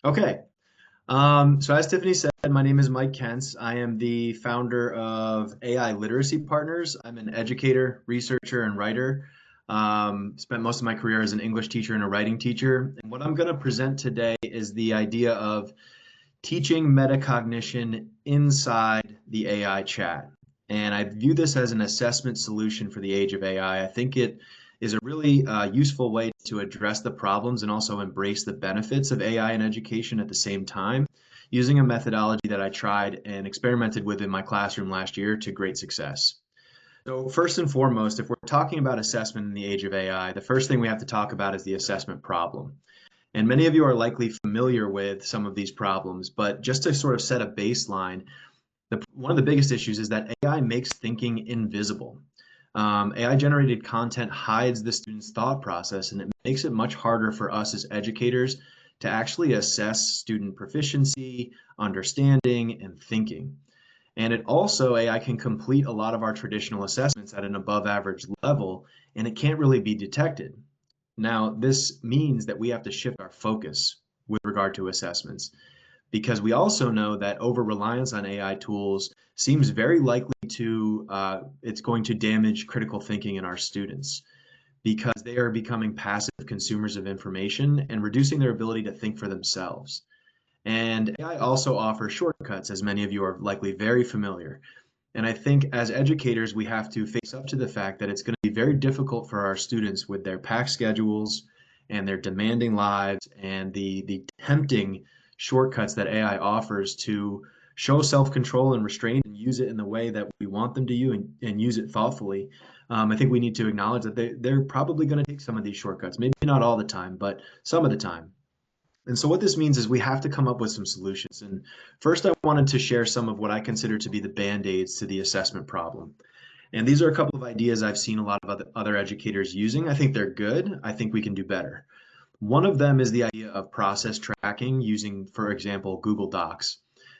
Okay. So as Tiffany said, my name is Mike Kentz. I am the founder of AI Literacy Partners. I'm an educator, researcher, and writer. Spent most of my career as an English teacher and a writing teacher. And what I'm going to present today is the idea of teaching metacognition inside the AI chat. And I view this as an assessment solution for the age of AI. I think it is a really useful way to address the problems and also embrace the benefits of AI in education at the same time, using a methodology that I tried and experimented with in my classroom last year to great success. So first and foremost, if we're talking about assessment in the age of AI, the first thing we have to talk about is the assessment problem. And many of you are likely familiar with some of these problems, but just to sort of set a baseline, one of the biggest issues is that AI makes thinking invisible. AI generated content hides the student's thought process, and it makes it much harder for us as educators to actually assess student proficiency, understanding, and thinking. And it also, AI can complete a lot of our traditional assessments at an above average level, and it can't really be detected. Now, this means that we have to shift our focus with regard to assessments because we also know that over reliance on AI tools seems very likely to it's going to damage critical thinking in our students because they are becoming passive consumers of information and reducing their ability to think for themselves. And AI also offers shortcuts, as many of you are likely very familiar. And I think as educators, we have to face up to the fact that it's going to be very difficult for our students with their packed schedules and their demanding lives and the tempting shortcuts that AI offers to show self-control and restraint and use it in the way that we want them to use and use it thoughtfully. I think we need to acknowledge that they're probably going to take some of these shortcuts, maybe not all the time, but some of the time. And so what this means is we have to come up with some solutions. And first, I wanted to share some of what I consider to be the band-aids to the assessment problem. And these are a couple of ideas I've seen a lot of other educators using. I think they're good. I think we can do better. One of them is the idea of process tracking using, for example, Google Docs.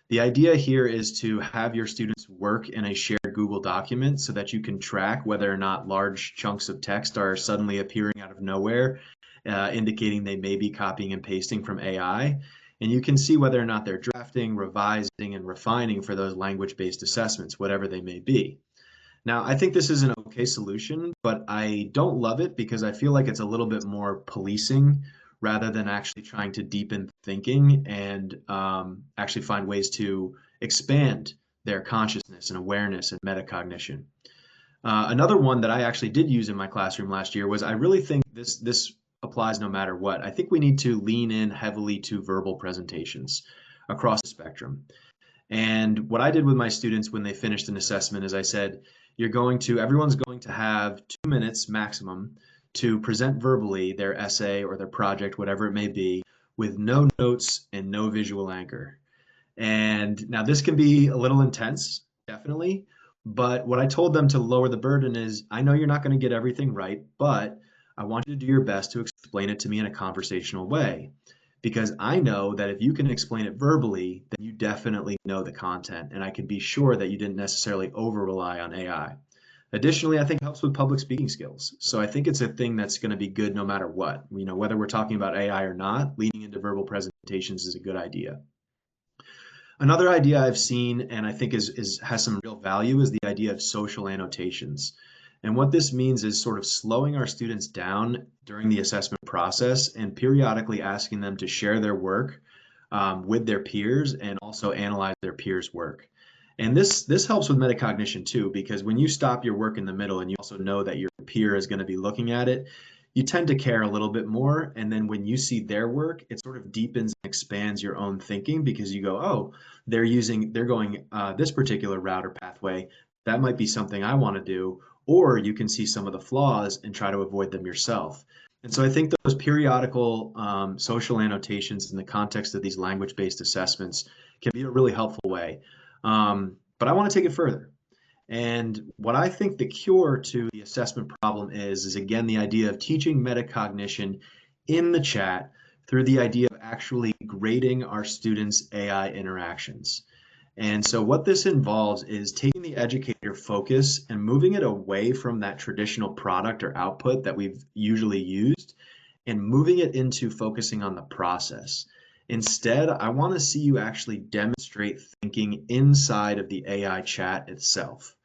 The idea here is to have your students work in a shared Google document so that you can track whether or not large chunks of text are suddenly appearing out of nowhere, indicating they may be copying and pasting from AI. And you can see whether or not they're drafting, revising, and refining for those language-based assessments, whatever they may be. Now, I think this is an okay solution, but I don't love it because I feel like it's a little bit more policing rather than actually trying to deepen thinking and actually find ways to expand their consciousness and awareness and metacognition. Another one that I actually did use in my classroom last year was I really think this applies no matter what. I think we need to lean in heavily to verbal presentations across the spectrum. And what I did with my students when they finished an assessment is I said, everyone's going to have 2 minutes maximum to present verbally their essay or their project, whatever it may be, with no notes and no visual anchor. And now this can be a little intense, definitely. But what I told them to lower the burden is I know you're not going to get everything right, but I want you to do your best to explain it to me in a conversational way. Because I know that if you can explain it verbally, then you definitely know the content, and I can be sure that you didn't necessarily over rely on AI. Additionally, I think it helps with public speaking skills. So I think it's a thing that's going to be good no matter what. Whether we're talking about AI or not, leaning into verbal presentations is a good idea. Another idea I've seen and I think has some real value is the idea of social annotations. And what this means is sort of slowing our students down during the assessment process and periodically asking them to share their work with their peers and also analyze their peers' work. And this helps with metacognition too, because when you stop your work in the middle and you also know that your peer is going to be looking at it, you tend to care a little bit more. And then when you see their work, it sort of deepens and expands your own thinking because you go, oh, they're going this particular route or pathway. That might be something I want to do. Or you can see some of the flaws and try to avoid them yourself. And so I think those periodical social annotations in the context of these language-based assessments can be a really helpful way. But I want to take it further. And what I think the cure to the assessment problem is again the idea of teaching metacognition in the chat through the idea of actually grading our students' AI interactions. And so what this involves is taking the educator focus and moving it away from that traditional product or output that we've usually used and moving it into focusing on the process. Instead, I want to see you actually demonstrate thinking inside of the AI chat itself.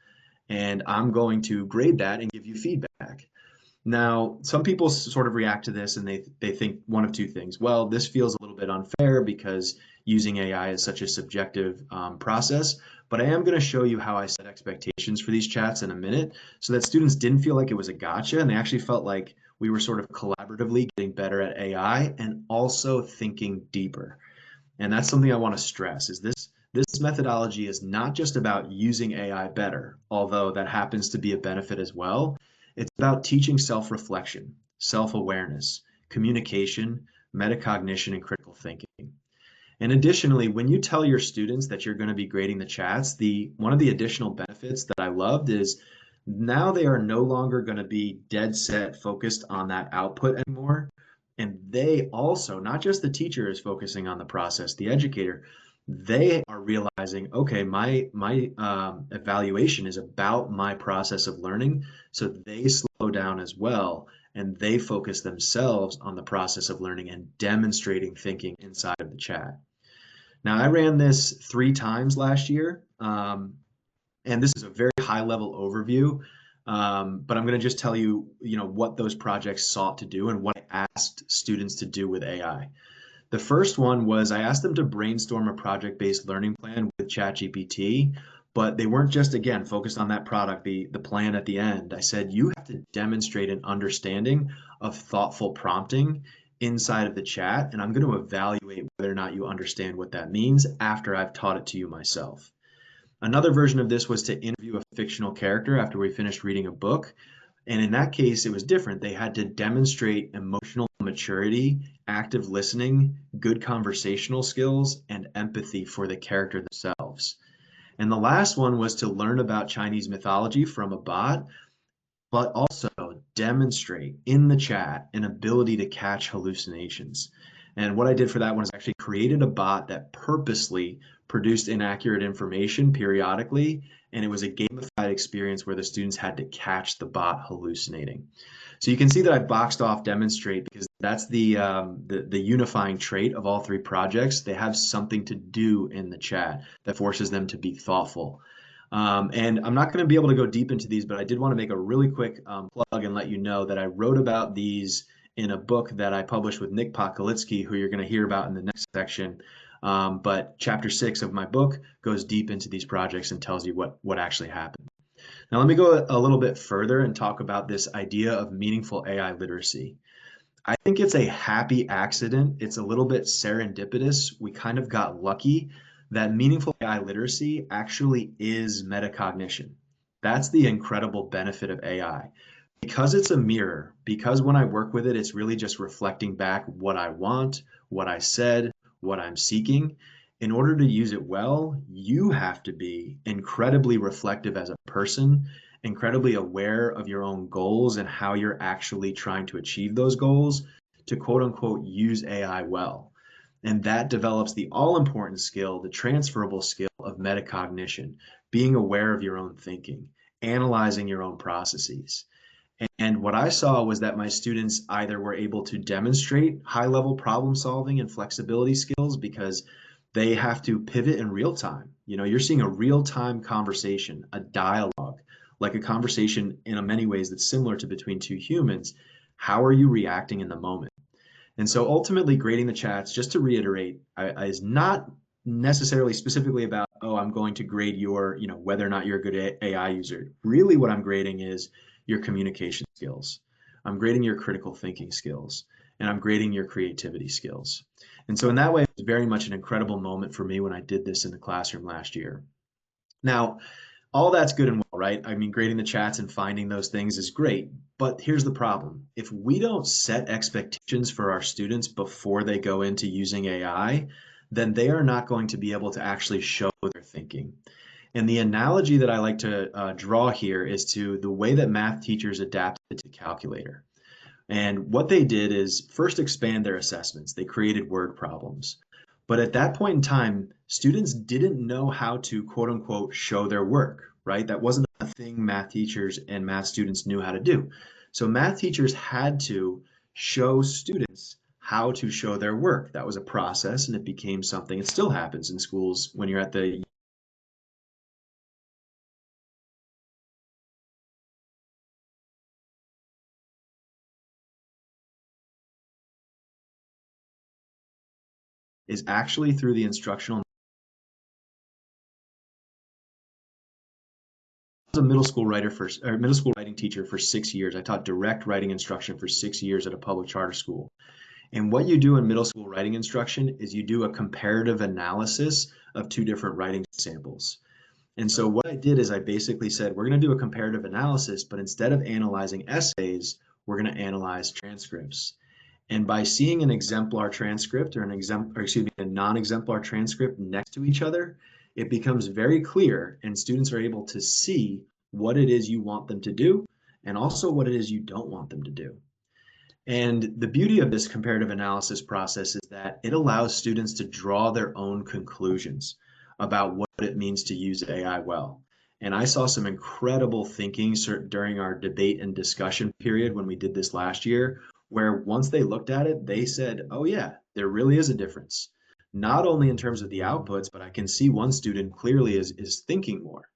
And I'm going to grade that and give you feedback. Now, some people sort of react to this and they think one of two things. Well, this feels a little bit unfair because using AI is such a subjective process, but I am going to show you how I set expectations for these chats in a minute so that students didn't feel like it was a gotcha and they actually felt like we were sort of collaboratively getting better at AI and also thinking deeper. And that's something I want to stress is this methodology is not just about using AI better, although that happens to be a benefit as well. It's about teaching self-reflection, self-awareness, communication, metacognition, and critical thinking. And additionally, when you tell your students that you're going to be grading the chats, the one of the additional benefits that I loved is now they are no longer going to be dead set focused on that output anymore. And they also, not just the teacher is focusing on the process, the educator, they are realizing, okay, my evaluation is about my process of learning. So they slow down as well and they focus themselves on the process of learning and demonstrating thinking inside of the chat. Now, I ran this 3 times last year, and this is a very high level overview, but I'm going to just tell you, what those projects sought to do and what I asked students to do with AI. The first one was I asked them to brainstorm a project-based learning plan with ChatGPT, but they weren't just, again, focused on that product, the plan at the end. I said, you have to demonstrate an understanding of thoughtful prompting inside of the chat, and I'm going to evaluate whether or not you understand what that means after I've taught it to you myself. Another version of this was to interview a fictional character after we finished reading a book. And in that case, it was different. They had to demonstrate emotional maturity, active listening, good conversational skills, and empathy for the character themselves. And the last one was to learn about Chinese mythology from a bot, but also demonstrate in the chat an ability to catch hallucinations. And what I did for that one is actually created a bot that purposely produced inaccurate information periodically, and it was a gamified experience where the students had to catch the bot hallucinating. So you can see that I boxed off demonstrate because that's the unifying trait of all 3 projects. They have something to do in the chat that forces them to be thoughtful. And I'm not going to be able to go deep into these, but I did want to make a really quick plug and let you know that I wrote about these in a book that I published with Nick Pokolitsky, who you're going to hear about in the next section. But chapter 6 of my book goes deep into these projects and tells you what actually happened. Now, let me go a little bit further and talk about this idea of meaningful AI literacy. I think it's a happy accident. It's a little bit serendipitous. We kind of got lucky that meaningful AI literacy actually is metacognition. That's the incredible benefit of AI. Because it's a mirror, because when I work with it, it's really just reflecting back what I want, what I said, what I'm seeking. In order to use it well, you have to be incredibly reflective as a person, incredibly aware of your own goals and how you're actually trying to achieve those goals to quote unquote use AI well. And that develops the all important skill, the transferable skill of metacognition, being aware of your own thinking, analyzing your own processes. And what I saw was that my students either were able to demonstrate high level problem solving and flexibility skills because they have to pivot in real time. You're seeing a real time conversation, a dialogue, like a conversation in many ways that's similar to between 2 humans. How are you reacting in the moment? And so ultimately grading the chats, just to reiterate, is not necessarily specifically about, oh, I'm going to grade your, whether or not you're a good AI user. Really what I'm grading is your communication skills. I'm grading your critical thinking skills, and I'm grading your creativity skills. And so in that way, it was very much an incredible moment for me when I did this in the classroom last year. Now, all that's good and well, right? I mean, grading the chats and finding those things is great, but here's the problem. If we don't set expectations for our students before they go into using AI, then they are not going to be able to actually show their thinking. And the analogy that I like to draw here is to the way that math teachers adapted to calculator. And what they did is first expand their assessments. They created word problems. But at that point in time, students didn't know how to quote unquote show their work, right? That wasn't a thing math teachers and math students knew how to do. So math teachers had to show students how to show their work. That was a process, and it became something. It still happens in schools when you're at the is actually through the instructional. I was a middle school writer for, or middle school writing teacher for 6 years. I taught direct writing instruction for 6 years at a public charter school. And what you do in middle school writing instruction is you do a comparative analysis of two different writing samples. And so what I did is I basically said, we're going to do a comparative analysis, but instead of analyzing essays, we're going to analyze transcripts. And by seeing an exemplar transcript or a non-exemplar transcript next to each other, it becomes very clear and students are able to see what it is you want them to do and also what it is you don't want them to do. And the beauty of this comparative analysis process is that it allows students to draw their own conclusions about what it means to use AI well. And I saw some incredible thinking during our debate and discussion period when we did this last year, where once they looked at it, they said, oh yeah, there really is a difference. Not only in terms of the outputs, but I can see one student clearly is thinking more.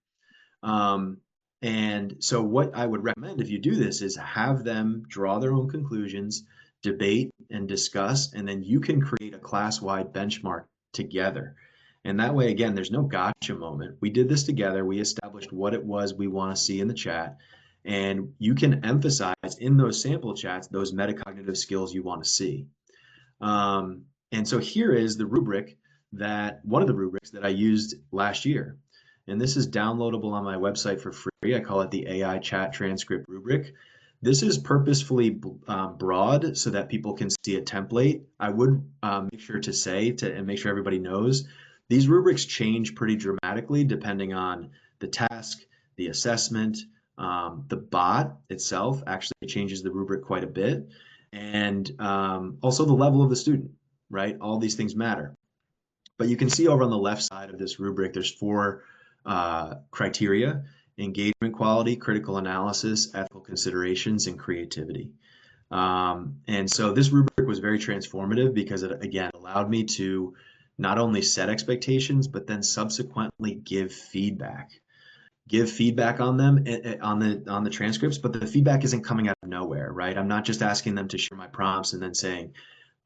Um, and so what I would recommend if you do this is have them draw their own conclusions, debate and discuss, and then you can create a class-wide benchmark together. And that way, again, there's no gotcha moment. We did this together. We established what it was we want to see in the chat. And you can emphasize in those sample chats those metacognitive skills you want to see. And so here is the rubric one of the rubrics that I used last year. And this is downloadable on my website for free. I call it the AI chat transcript rubric. This is purposefully broad so that people can see a template. I would make sure to say and make sure everybody knows these rubrics change pretty dramatically depending on the task, the assessment, the bot itself actually changes the rubric quite a bit, and also the level of the student, right? All these things matter. But you can see over on the left side of this rubric, there's four criteria: engagement quality, critical analysis, ethical considerations, and creativity. And so this rubric was very transformative because it, again, allowed me to not only set expectations, but then subsequently give feedback. Give feedback on them on the transcripts, but the feedback isn't coming out of nowhere, right? I'm not just asking them to share my prompts and then saying,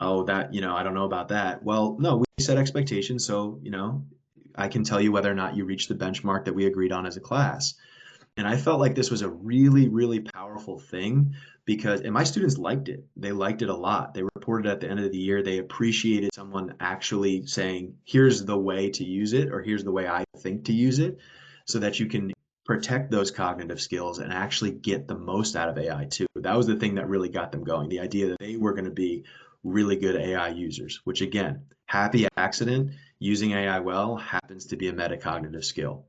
oh, that, I don't know about that. Well, no, we set expectations, so, I can tell you whether or not you reach the benchmark that we agreed on as a class. And I felt like this was a really, really powerful thing and my students liked it. They liked it a lot. They reported at the end of the year, they appreciated someone actually saying, here's the way to use it, or here's the way I think to use it, so that you can protect those cognitive skills and actually get the most out of AI too. That was the thing that really got them going. The idea that they were going to be really good AI users, which again, happy accident, using AI well happens to be a metacognitive skill.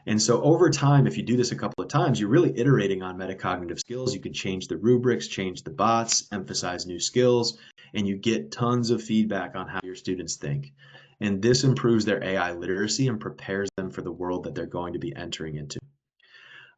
And so over time, if you do this a couple of times, you're really iterating on metacognitive skills. You can change the rubrics, change the bots, emphasize new skills, and you get tons of feedback on how your students think. And this improves their AI literacy and prepares them for the world that they're going to be entering into.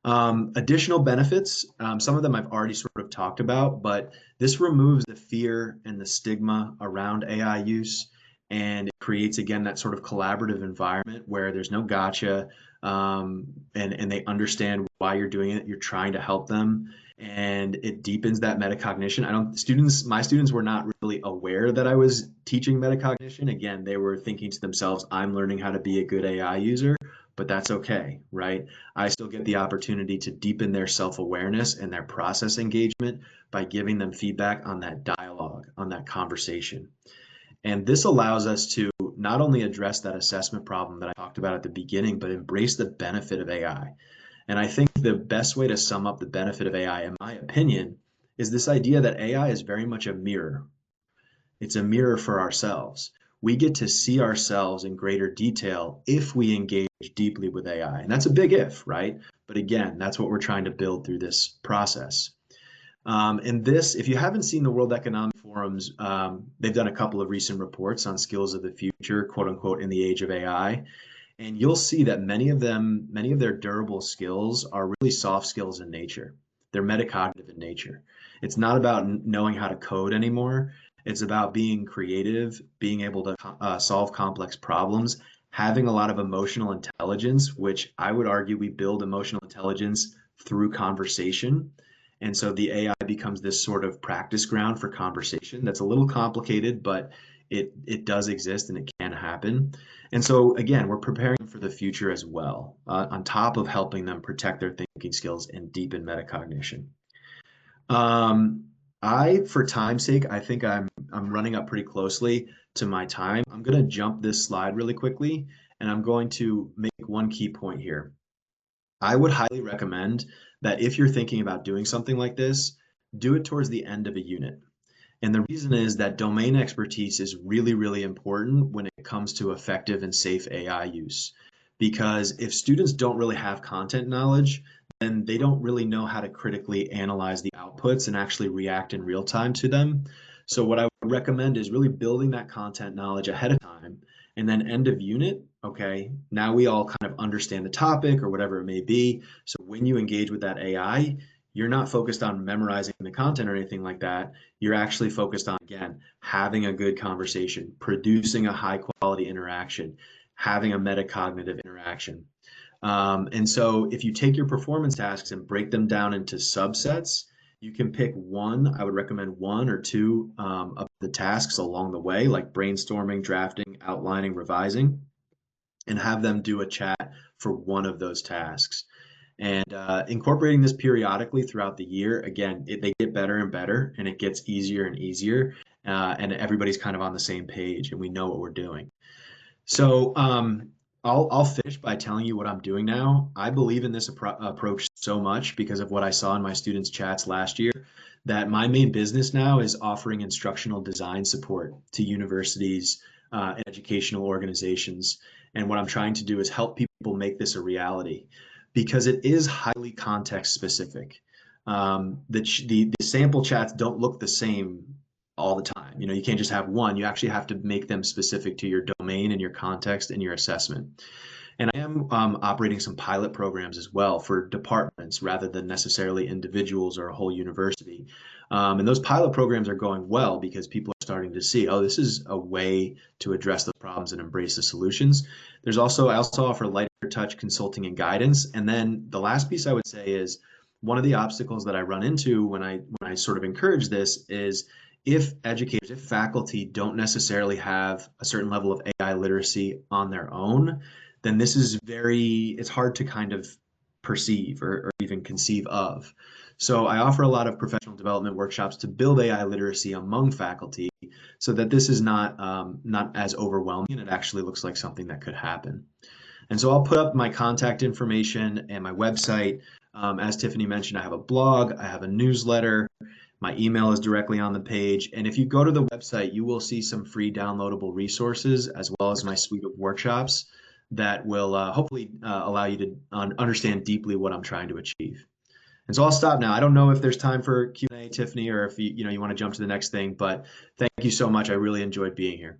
Additional benefits, some of them I've already sort of talked about, but this removes the fear and the stigma around AI use, and it creates, again, that sort of collaborative environment where there's no gotcha, and they understand why you're doing it. You're trying to help them, and it deepens that metacognition. My students were not really aware that I was teaching metacognition. Again, they were thinking to themselves, I'm learning how to be a good AI user, but that's okay, right? I still get the opportunity to deepen their self-awareness and their process engagement by giving them feedback on that dialogue, on that conversation. And this allows us to not only address that assessment problem that I talked about at the beginning, but embrace the benefit of AI. And I think the best way to sum up the benefit of AI, in my opinion, is this idea that AI is very much a mirror. It's a mirror for ourselves. We get to see ourselves in greater detail if we engage deeply with AI. And that's a big if, right? But again, that's what we're trying to build through this process. And this, if you haven't seen the World Economic Forum's, they've done a couple of recent reports on skills of the future, quote unquote, in the age of AI. And you'll see that many of their durable skills are really soft skills in nature. They're metacognitive in nature. It's not about knowing how to code anymore. It's about being creative, being able to solve complex problems, having a lot of emotional intelligence, which I would argue we build emotional intelligence through conversation. And so the AI becomes this sort of practice ground for conversation that's a little complicated, but it does exist and it can happen. And so again, we're preparing them for the future as well, on top of helping them protect their thinking skills and deepen metacognition. Um, for time's sake, I think I'm running up pretty closely to my time. I'm going to jump this slide really quickly, and I'm going to make one key point here. I would highly recommend that if you're thinking about doing something like this, do it towards the end of a unit. And the reason is that domain expertise is really, really important when it comes to effective and safe AI use. Because if students don't really have content knowledge, then they don't really know how to critically analyze the outputs and actually react in real time to them. So what I would recommend is really building that content knowledge ahead of time. And then end of unit, okay, now we all kind of understand the topic or whatever it may be. So when you engage with that AI, you're not focused on memorizing the content or anything like that. You're actually focused on, again, having a good conversation, producing a high quality interaction, having a metacognitive interaction. And so if you take your performance tasks and break them down into subsets, you can pick one. I would recommend one or two of the tasks along the way, like brainstorming, drafting, outlining, revising, and have them do a chat for one of those tasks. And incorporating this periodically throughout the year, again, they get better and better, and it gets easier and easier, and everybody's kind of on the same page, and we know what we're doing. So I'll finish by telling you what I'm doing now. I believe in this approach so much because of what I saw in my students' chats last year, that my main business now is offering instructional design support to universities and educational organizations. And what I'm trying to do is help people make this a reality because it is highly context specific. The sample chats don't look the same all the time. You can't just have one. You actually have to make them specific to your domain and your context and your assessment. And I am operating some pilot programs as well for departments rather than necessarily individuals or a whole university. And those pilot programs are going well because people are starting to see, oh, this is a way to address the problems and embrace the solutions. I also offer lighter touch consulting and guidance. And then the last piece I would say is one of the obstacles that I run into when I sort of encourage this is if educators, if faculty don't necessarily have a certain level of AI literacy on their own, then it's hard to kind of perceive or even conceive of. So I offer a lot of professional development workshops to build AI literacy among faculty so that this is not as overwhelming and it actually looks like something that could happen. And so I'll put up my contact information and my website. As Tiffany mentioned, I have a blog, I have a newsletter, my email is directly on the page. And if you go to the website, you will see some free downloadable resources as well as my suite of workshops that will hopefully allow you to understand deeply what I'm trying to achieve. And so I'll stop now. I don't know if there's time for Q&A, Tiffany, or if you want to jump to the next thing, but thank you so much. I really enjoyed being here.